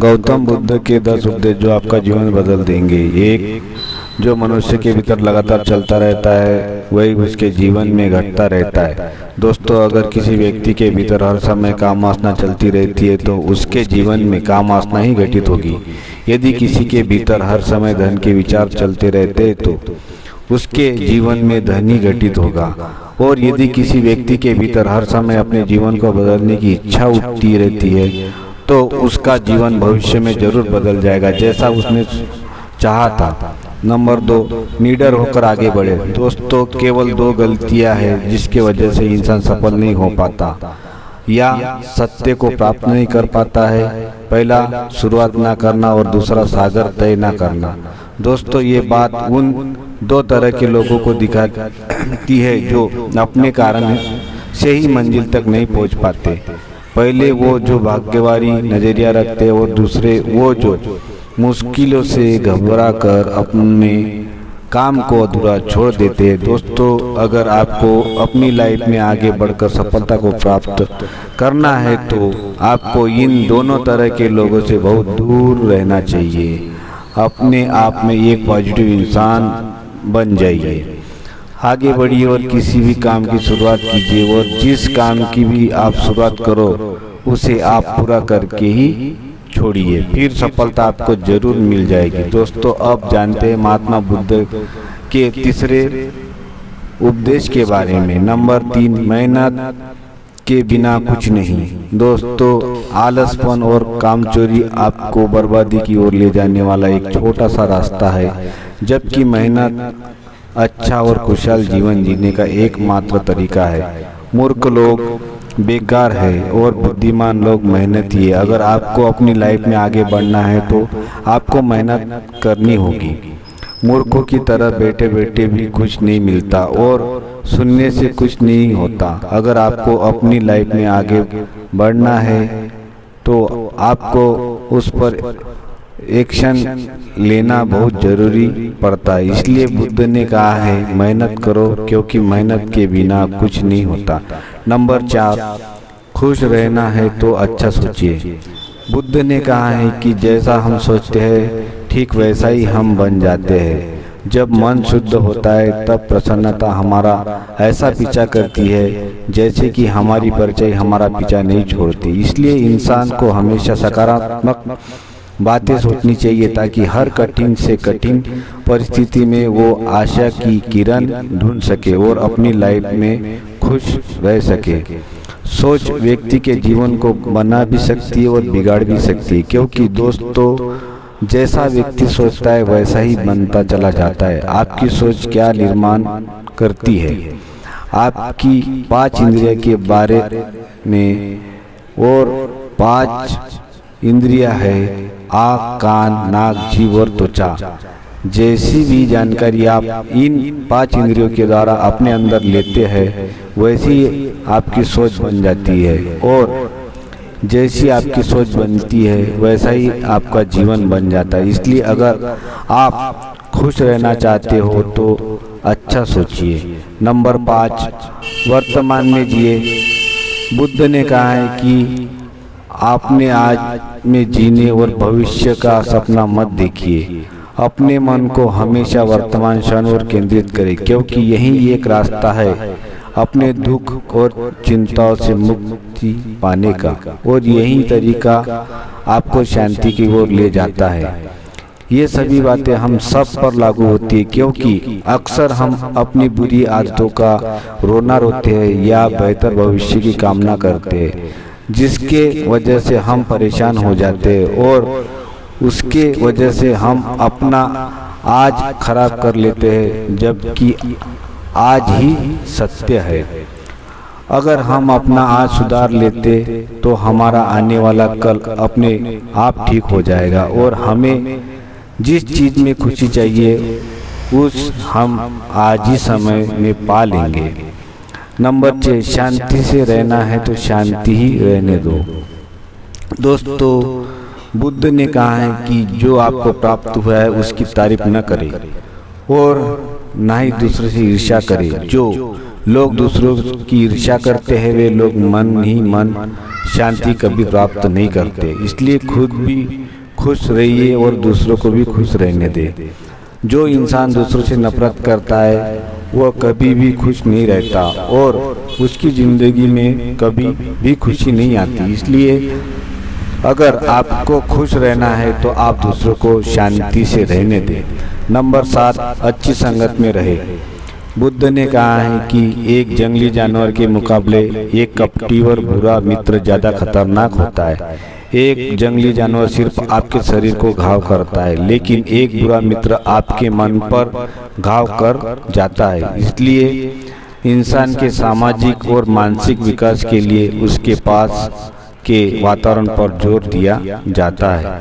गौतम बुद्ध के 10 उपदेश जो आपका जीवन बदल देंगे। एक, जो मनुष्य के भीतर लगातार चलता रहता है वही उसके जीवन में घटता रहता है। दोस्तों, अगर किसी व्यक्ति के भीतर हर समय काम वासना चलती रहती है तो उसके जीवन में काम वासना ही घटित होगी। यदि किसी के भीतर हर समय धन के विचार चलते रहते हैं तो उसके जीवन में धन ही घटित होगा। और यदि किसी व्यक्ति के भीतर हर समय अपने जीवन को बदलने की इच्छा उठती रहती है तो उसका जीवन भविष्य में जरूर बदल जाएगा जैसा उसने चाहा था। नंबर 2, निडर होकर आगे बढ़े। दोस्तों, केवल 2 गलतियां हैं जिसकी वजह से इंसान सफल नहीं हो पाता या सत्य को प्राप्त नहीं कर पाता है। पहला, शुरुआत ना करना और दूसरा, सागर तय ना करना। दोस्तों, ये बात उन 2 तरह के लोगों को दिखाती है जो अपने कारण से ही मंजिल तक नहीं पहुंच पाते। पहले वो जो भाग्यवादी नजरिया रखते हैं और दूसरे वो जो मुश्किलों से घबरा कर अपने काम को अधूरा छोड़ देते हैं। दोस्तों, अगर आपको अपनी लाइफ में आगे बढ़कर सफलता को प्राप्त करना है तो आपको इन दोनों तरह के लोगों से बहुत दूर रहना चाहिए। अपने आप में एक पॉजिटिव इंसान बन जाइए, आगे बढ़िए और किसी भी काम की शुरुआत कीजिए और जिस काम की भी आप शुरुआत करो उसे आप पूरा करके ही छोड़िए, फिर सफलता आपको जरूर मिल जाएगी। दोस्तों, अब जानते हैं महात्मा बुद्ध के तीसरे उपदेश के बारे में। नंबर 3, मेहनत के बिना कुछ नहीं। दोस्तों, आलसपन और कामचोरी आपको बर्बादी की ओर ले जाने वाला एक छोटा सा रास्ता है, जबकि मेहनत अच्छा और खुशहाल जीवन जीने का एकमात्र तरीका है। मूर्ख लोग बेकार है और बुद्धिमान लोग मेहनती है। अगर आपको अपनी लाइफ में आगे बढ़ना है तो आपको मेहनत करनी होगी। मूर्खों की तरह बैठे बैठे भी कुछ नहीं मिलता और सुनने से कुछ नहीं होता। अगर आपको अपनी लाइफ में आगे बढ़ना है तो आपको उस पर एक्शन लेना बहुत जरूरी पड़ता है। इसलिए बुद्ध ने कहा है, मेहनत करो क्योंकि मेहनत के बिना कुछ नहीं होता। नंबर 4, खुश रहना है तो अच्छा सोचिए। बुद्ध ने कहा है कि जैसा हम सोचते हैं ठीक वैसा ही हम बन जाते हैं। जब मन शुद्ध होता है तब प्रसन्नता हमारा ऐसा पीछा करती है जैसे कि हमारी परछाई हमारा पीछा नहीं छोड़ती। इसलिए इंसान को हमेशा सकारात्मक बातें सोचनी चाहिए ताकि हर कठिन से कठिन परिस्थिति में वो आशा की किरण ढूंढ सके और अपनी लाइफ में खुश रह सके। सोच व्यक्ति के जीवन को बना भी सकती है और बिगाड़ भी सकती है, क्योंकि दोस्तों, जैसा व्यक्ति सोचता है वैसा ही बनता चला जाता है। आपकी सोच क्या निर्माण करती है। आपकी 5 इंद्रिय के बारे में, और 5 इंद्रियां है आँख, कान, नाक, जीभ और त्वचा। जैसी भी जानकारी आप इन 5 इंद्रियों के द्वारा अपने अंदर लेते हैं वैसी आपकी सोच बन जाती है और जैसी आपकी सोच बनती है वैसा ही आपका जीवन बन जाता है। इसलिए अगर आप खुश रहना चाहते हो तो अच्छा सोचिए। नंबर 5, वर्तमान में जिए। बुद्ध ने कहा है कि आपने आज में जीने और भविष्य का सपना मत देखिए। अपने मन को हमेशा वर्तमान क्षण और केंद्रित करें, क्योंकि यही एक रास्ता है अपने दुख और चिंताओं से मुक्ति पाने का और यही तरीका आपको शांति की ओर ले जाता है। ये सभी बातें हम सब पर लागू होती है, क्योंकि अक्सर हम अपनी बुरी आदतों का रोना रोते हैं या बेहतर भविष्य की कामना करते हैं, जिसके वजह से हम परेशान हो जाते हैं और उसके वजह से हम अपना आज खराब कर लेते हैं, जबकि आज ही सत्य है। अगर हम अपना आज सुधार लेते तो हमारा आने वाला कल अपने आप ठीक हो जाएगा और हमें जिस चीज में खुशी चाहिए उस हम आज ही समय में पा लेंगे। नंबर 6, शांति से रहना है तो शांति ही रहने दो। दोस्तों, बुद्ध ने कहा है कि जो आपको प्राप्त हुआ है उसकी तारीफ न करें और ना ही दूसरे से ईर्ष्या करें। जो लोग दूसरों की ईर्ष्या करते हैं, वे लोग मन ही मन शांति कभी प्राप्त नहीं करते। इसलिए खुद भी खुश रहिए और दूसरों को भी खुश रहने दें। जो इंसान दूसरों से नफरत करता है वह कभी भी खुश नहीं रहता और उसकी ज़िंदगी में कभी भी खुशी नहीं आती। इसलिए अगर आपको खुश रहना है तो आप दूसरों को शांति से रहने दें। नंबर 7, अच्छी संगत में रहे। बुद्ध ने कहा है कि एक जंगली जानवर के मुकाबले एक कपटी और बुरा मित्र ज़्यादा खतरनाक होता है। एक जंगली जानवर सिर्फ आपके शरीर को घाव करता है, लेकिन एक बुरा मित्र आपके मन पर घाव कर जाता है। इसलिए इंसान के सामाजिक और मानसिक विकास के लिए उसके पास के वातावरण पर जोर दिया जाता है।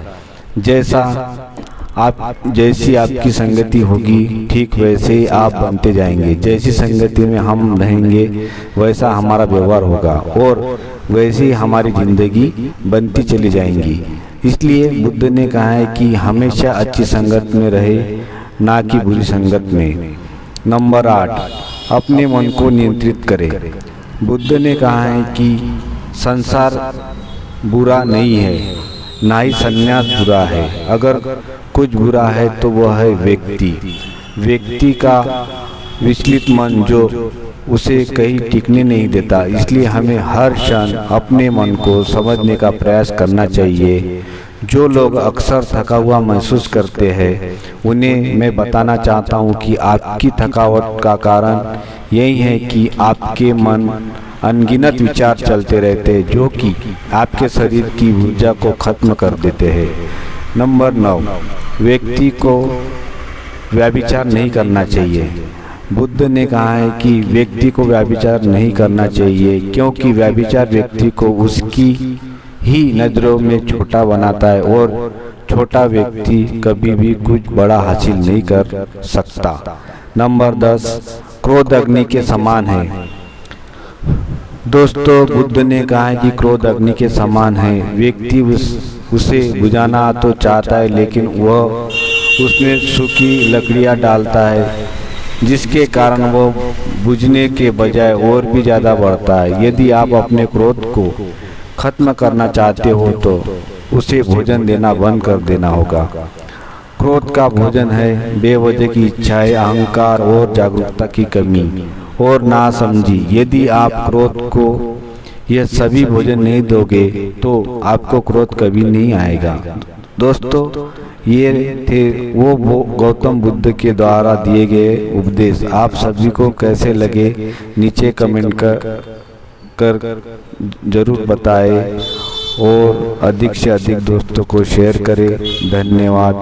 जैसी आपकी संगति होगी ठीक वैसे ही आप बनते जाएंगे। जैसी संगति में हम रहेंगे वैसा हमारा व्यवहार होगा और वैसे ही हमारी जिंदगी बनती चली जाएंगी। इसलिए बुद्ध ने कहा है कि हमेशा अच्छी संगत में रहे, ना कि बुरी संगत में। नंबर 8, अपने मन को नियंत्रित करें। बुद्ध ने कहा है कि संसार बुरा नहीं है, ना ही संन्यास बुरा है। अगर कुछ बुरा है तो वह है व्यक्ति का विचलित मन जो उसे कहीं टिकने नहीं देता। इसलिए हमें हर क्षण अपने मन को समझने का प्रयास करना चाहिए। जो लोग अक्सर थका हुआ महसूस करते हैं उन्हें मैं बताना चाहता हूँ कि आपकी थकावट का कारण यही है कि आपके मन अनगिनत विचार चलते रहते हैं जो कि आपके शरीर की ऊर्जा को खत्म कर देते हैं। नंबर 9, व्यक्ति को व्यभिचार नहीं करना चाहिए। बुद्ध ने कहा है कि व्यक्ति को व्यभिचार नहीं करना चाहिए क्योंकि व्यभिचार व्यक्ति को उसकी ही नज़रों में छोटा बनाता है और छोटा व्यक्ति कभी भी कुछ बड़ा हासिल नहीं कर सकता। नंबर 10, क्रोध अग्नि के समान है। दोस्तों, बुद्ध ने कहा है कि क्रोध अग्नि के समान है। व्यक्ति उसे बुझाना तो चाहता है लेकिन वह उसमें सूखी लकड़ियां डालता है जिसके कारण वो बुझने के बजाय और भी ज़्यादा बढ़ता है। यदि आप अपने क्रोध को खत्म करना चाहते हो तो उसे भोजन देना बंद कर देना होगा। क्रोध का भोजन है बेवजह की इच्छाएं, अहंकार और जागरूकता की कमी और नासमझी। यदि आप क्रोध को यह सभी भोजन नहीं दोगे तो आपको क्रोध कभी नहीं आएगा। दोस्तों, ये थे वो गौतम बुद्ध के द्वारा दिए गए उपदेश। आप सभी को कैसे लगे नीचे कमेंट कर जरूर बताएं और अधिक से अधिक दोस्तों को शेयर करें। धन्यवाद।